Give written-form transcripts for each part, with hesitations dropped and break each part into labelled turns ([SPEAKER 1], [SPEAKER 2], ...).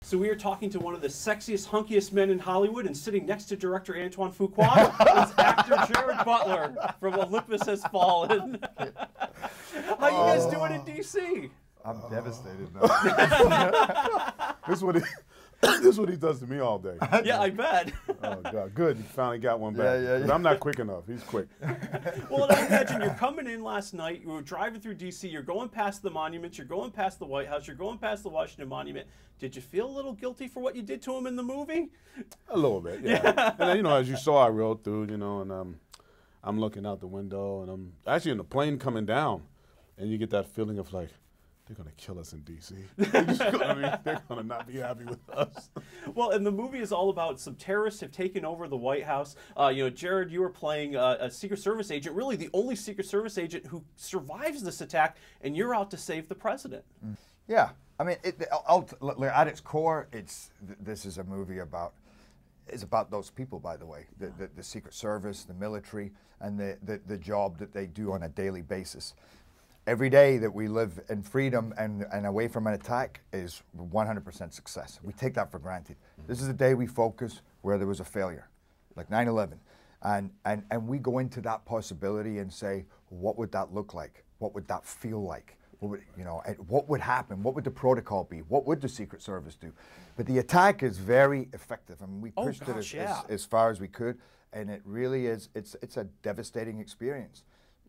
[SPEAKER 1] So we are talking to one of the sexiest, hunkiest men in Hollywood, and sitting next to director Antoine Fuqua is actor Gerard Butler from Olympus Has Fallen. How you guys doing in DC?
[SPEAKER 2] I'm devastated now. This is what he does to me all day.
[SPEAKER 1] Yeah, I bet.
[SPEAKER 2] Oh God, good. You finally got one back.
[SPEAKER 3] Yeah.
[SPEAKER 2] I'm not quick enough. He's quick.
[SPEAKER 1] Well, I imagine you're coming in last night. You were driving through DC. You're going past the monuments. You're going past the White House. You're going past the Washington Monument. Did you feel a little guilty for what you did to him in the movie?
[SPEAKER 2] A little bit, yeah. And then, as you saw, I rode through, and I'm looking out the window, and I'm actually in the plane coming down, and you get that feeling of like, they're going to kill us in D.C. They're going to not be happy with us.
[SPEAKER 1] Well, and the movie is all about some terrorists have taken over the White House. Gerard, you were playing a Secret Service agent, really the only Secret Service agent who survives this attack, and you're out to save the president.
[SPEAKER 3] Yeah, I mean, ultimately, at its core, this is a movie about those people, by the way, the Secret Service, the military, and the job that they do on a daily basis. Every day that we live in freedom and away from an attack is 100% success. We take that for granted. This is a day we focus where there was a failure, like 9/11. And we go into that possibility and say, what would that look like? What would that feel like? What would happen? What would the protocol be? What would the Secret Service do? But the attack is very effective. I mean, we pushed it as far as we could, and it really is, it's a devastating experience.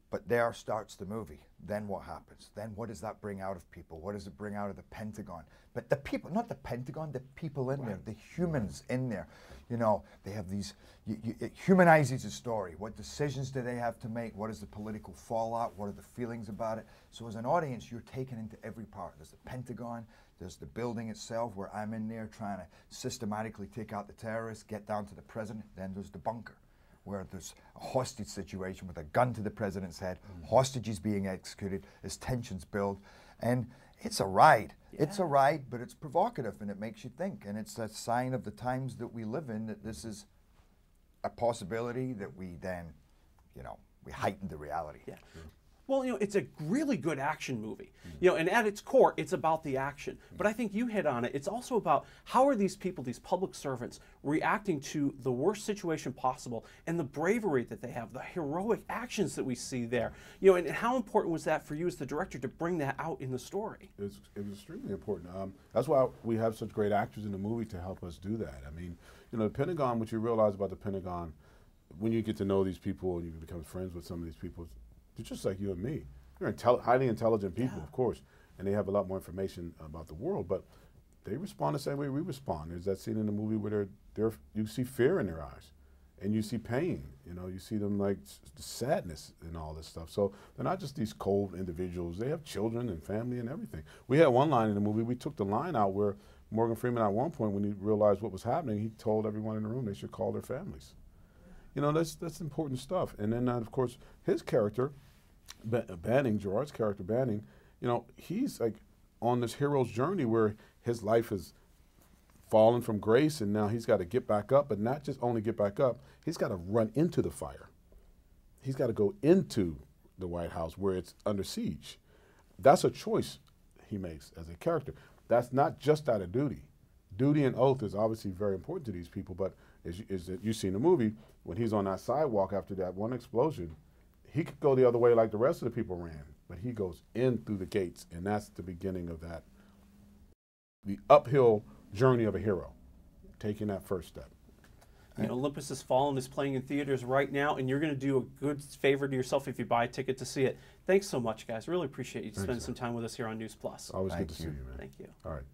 [SPEAKER 3] But there starts the movie. Then what happens? Then what does that bring out of people? What does it bring out of the Pentagon? But the people, not the Pentagon, the people in there, the humans in there. They have these, it humanizes the story. What decisions do they have to make? What is the political fallout? What are the feelings about it? So as an audience, you're taken into every part. There's the Pentagon, there's the building itself where I'm in there trying to systematically take out the terrorists, get down to the president. Then there's the bunker, where there's a hostage situation with a gun to the president's head, hostages being executed as tensions build, and it's a ride. Yeah. It's a ride, but it's provocative, and it makes you think, and it's a sign of the times that we live in, that this is a possibility that we then, we heighten the reality.
[SPEAKER 1] Yeah. Well, it's a really good action movie, and at its core, it's about the action. But I think you hit on it. It's also about how are these people, these public servants, reacting to the worst situation possible and the bravery that they have, the heroic actions that we see there. And how important was that for you as the director to bring that out in the story?
[SPEAKER 2] It was extremely important. That's why we have such great actors in the movie to help us do that. I mean, the Pentagon, what you realize about the Pentagon, when you get to know these people and you become friends with some of these people, they're just like you and me. They're highly intelligent people, of course, and they have a lot more information about the world, but they respond the same way we respond. There's that scene in the movie where you see fear in their eyes, and you see pain. You see them like sadness and all this stuff. So they're not just these cold individuals. They have children and family and everything. We had one line in the movie, we took the line out where Morgan Freeman at one point, when he realized what was happening, he told everyone in the room they should call their families. That's important stuff. And then, of course, his character, Banning, Gerard's character, Banning, he's like on this hero's journey where his life has fallen from grace, and now he's got to get back up, but not just only get back up, he's got to run into the fire. He's got to go into the White House where it's under siege. That's a choice he makes as a character. That's not just out of duty. Duty and oath is obviously very important to these people, but as you see in the movie, when he's on that sidewalk after that one explosion, he could go the other way like the rest of the people ran, but he goes in through the gates, and that's the beginning of that, the uphill journey of a hero, taking that first step.
[SPEAKER 1] Olympus Has Fallen is playing in theaters right now, and you're going to do a good favor to yourself if you buy a ticket to see it. Thanks so much, guys. Really appreciate you spending some time with us here on News Plus.
[SPEAKER 2] Always good to see you, man.
[SPEAKER 1] Thank you.
[SPEAKER 2] All right.